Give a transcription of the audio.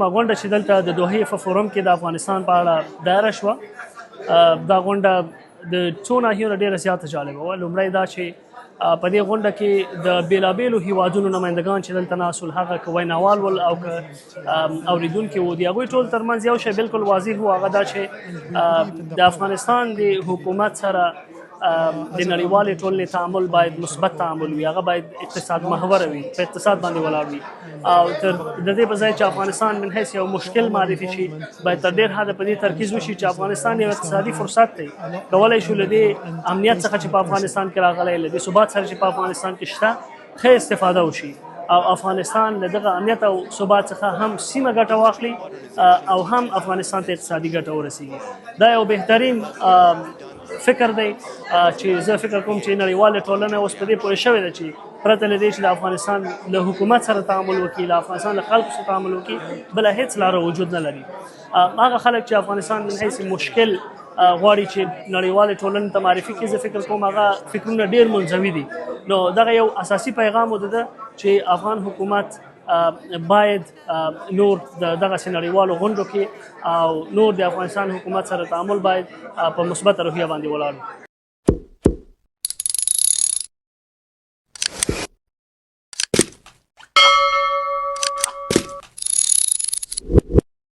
غونډه چې دلته د دوحې په فورم کې د افغانستان په اړه دایره شوه، دا غونډه د څو ناحیو نه ډېره زیاته جالبه وه. لومړی دا چې په دې غونډه کې د بېلابېلو هیوادونو نمایندګان چې دلته ناست ول، هغه که ویناوال ول او که اورېدونکي وو، د هغوی ټول ترمنځ یو شی بلکل واضح و، هغه دا چې د افغانستان د حکومت سره د نړیوالې ټولنې تعامل باید مثبت تعامل وي، هغه باید اقتصاد محوره وي، په اقتصاد باندې ولاړ وي، او د دې په ځای چې افغانستان من حیث یو مشکل معرفي شي، باید تر ډېر حده په دې ترکیز وشي چې افغانستان یو اقتصادي فرصت دی، کولی شو له دې امنیت څخه چې په افغانستان کې راغلی، له دې ثبات سره چې په افغانستان کې شته، ښه استفاده وشي او افغانستان له دغه امنیت او ثبات څخه هم سیمه ګټه واخلي او هم افغانستان ته اقتصادي ګټه ورسیږي. دا یو بهترین فکر دی چې زه فکر کوم چې نړیواله ټولنه اوس په دې پوه شوې ده چې پرته له دې چې د افغانستان له حکومت سره تعامل وکړي، له افغانستان له خلکو سره تعامل وکړي، بله هېڅ لاره وجود نه لري. هغه خلک چې افغانستان من حیث مشکل غواړي چې نړیوالې ټولنې ته معرفي کړي، زه فکر کوم هغه فکرونه ډېر منزوي دي. نو دغه یو اساسي پیغام و ده چې افغان حکومت باید نور دغسې نړیوالو غونډو کې او نور د افغانستان حکومت سره تعامل باید په مثبته روحیه باندې ولاړ وي.